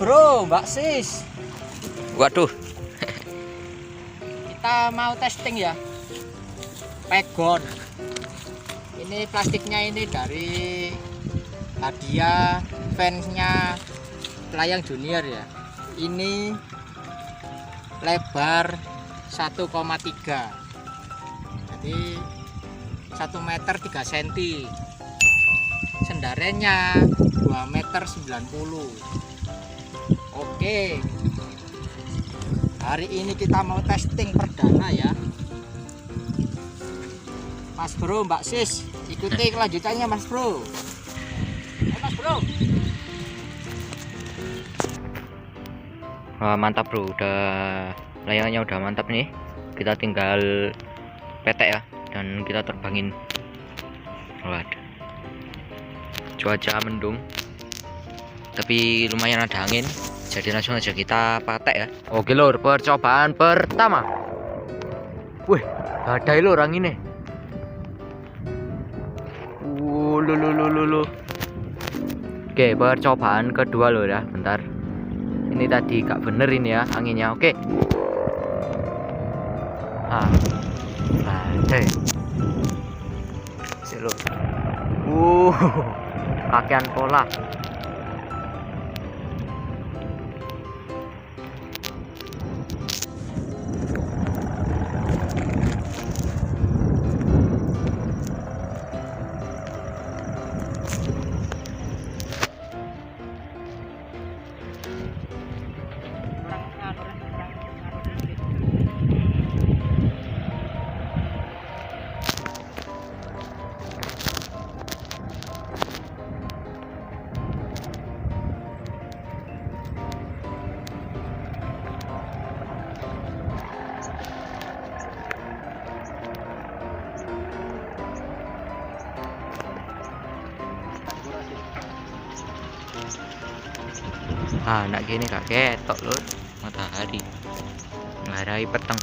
Bro, Mbak Sis. Waduh. Kita mau testing ya. Pegon. Ini plastiknya ini dari hadiah fansnya Pelayang Junior ya. Ini lebar 1,3. Jadi 1 meter 3 cm. Sendarenya 2 meter 90. Oke. Hari ini kita mau testing perdana ya. Mas Bro, Mbak Sis, ikuti kelanjutannya Mas Bro. Mas Bro. Wah, mantap bro, layangannya udah mantap nih. Kita tinggal petek ya, dan kita terbangin. Waduh, cuaca mendung, tapi lumayan ada angin, jadi langsung aja kita patek ya. Oke lor, percobaan pertama. Wih, ada lor orang ini. Lulu. Oke, percobaan kedua lor ya, bentar. Ini tadi gak bener ini ya anginnya. Oke. Ada. Selo. Kakean pola. Nak gini gak ketok lho, matahari ngarai peteng.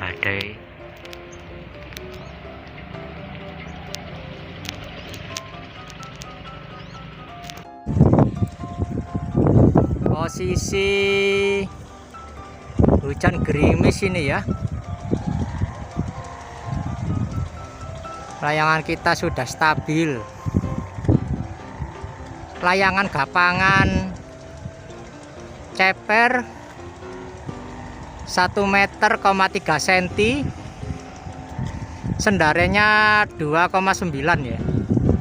Ada. Posisi hujan gerimis ini ya. Layangan kita sudah stabil. Layangan gapangan ceper 1 meter 3 cm. Sendarenya 2,9 ya.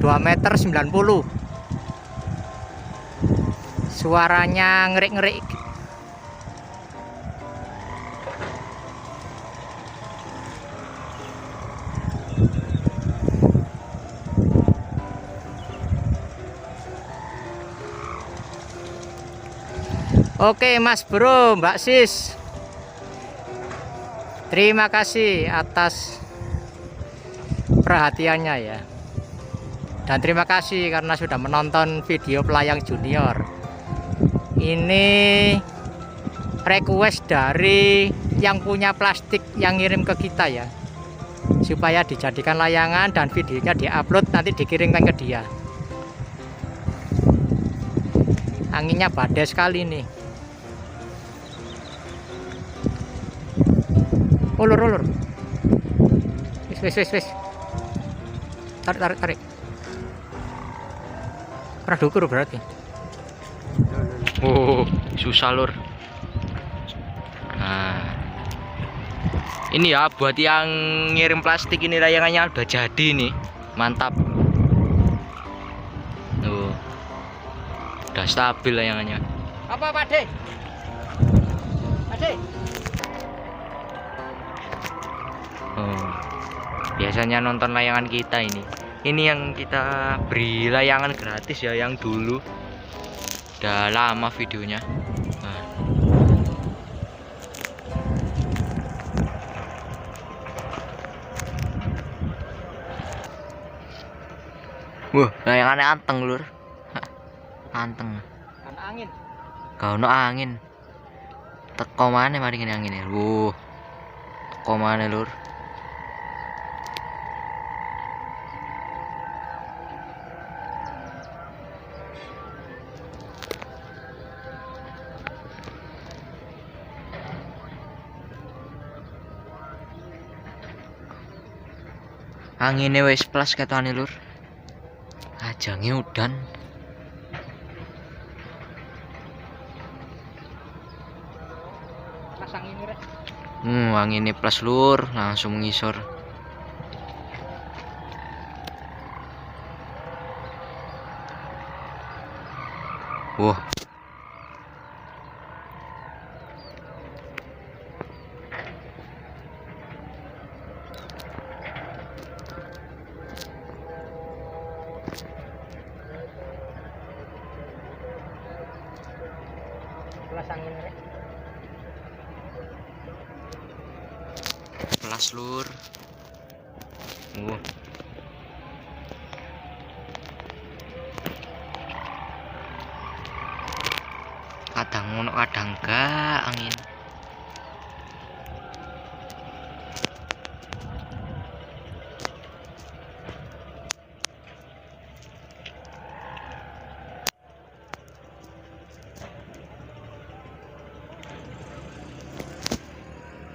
2 meter 90. Suaranya ngerik-ngerik. Oke Mas Bro, Mbak Sis, terima kasih atas perhatiannya ya. Dan terima kasih karena sudah menonton video Pelayang Junior. Ini request dari yang punya plastik yang ngirim ke kita ya, supaya dijadikan layangan dan videonya diupload nanti dikirimkan ke dia. Anginnya badai sekali nih. Ulur. Wis. Tarik. Pernah dukur berarti. Susah lur. Nah, ini ya buat yang ngirim plastik, ini layangannya udah jadi nih, mantap. Udah stabil layangannya. Apa Pak De? Biasanya nonton layangan kita ini yang kita beri layangan gratis ya, yang dulu. Udah lama videonya. Wah, layangannya anteng lur. Anteng. Kan angin. Gak ono angin. Teko mana mari ngene angin. Teko mana lur. Anginnya wis plus ketane lur. Ajange udan. Pas angin rek. Anginnya plus lur, langsung mengisor. Wah. Pas angin rek. Plus lur. Kadang ngono kadang gak angin.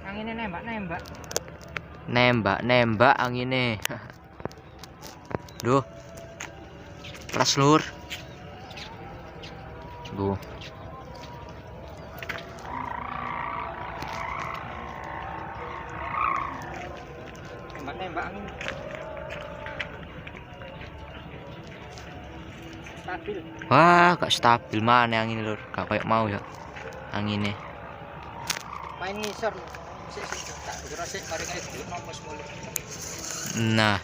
Anginnya nembak-nembak. Nembak anginnya. Duh. Plus lur. Duh. Nembak angin. Stabil. Wah, gak stabil mana angin lur. Gak kayak mau ya anginnya. Main ngisor. Sik tak kira sik mari kae duit nopo semule. Nah.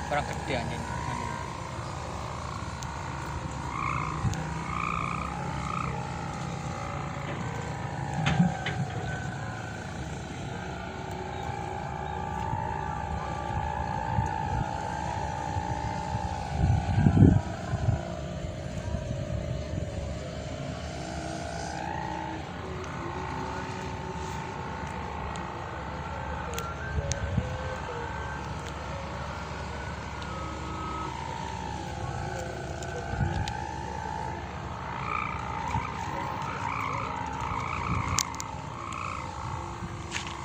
Kurang gede anjing.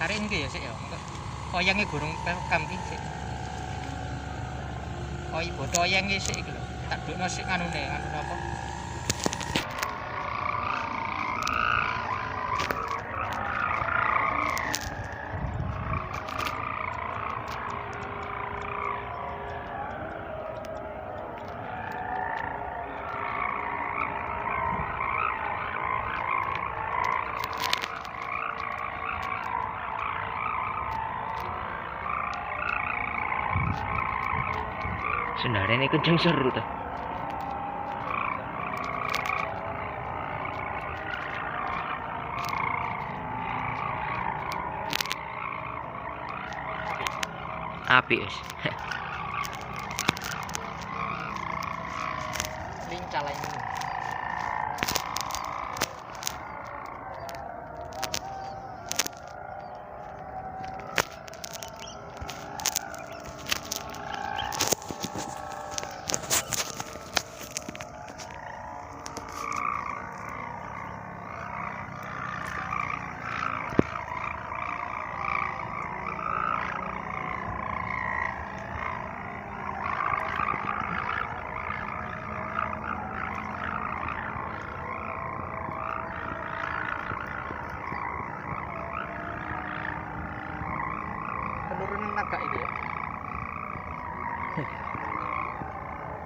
Tarik iki ya sik ya. Oyange gurung pekam iki sik. Oh ibu toyange sik iki lho. Tak dukno sik anune apa? Sebenarnya ini kenceng seru tuh. Api guys. Lincah lah ini.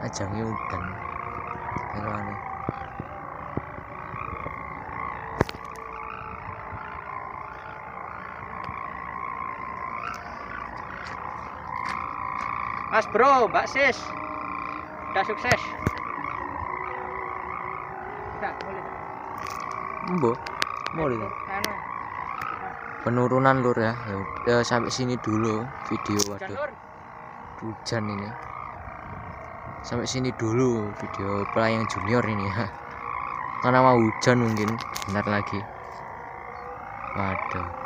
ajangnya udan kalau aneh. Mas bro, Mbak Sis, udah sukses. Enggak, boleh. Boleh. Anu, Penurunan lur ya. Ya udah sampai sini dulu video. Waduh, jalur. hujan ini. Sampai sini dulu video pelayang junior ini ya. Karena mau hujan mungkin bentar lagi. Waduh.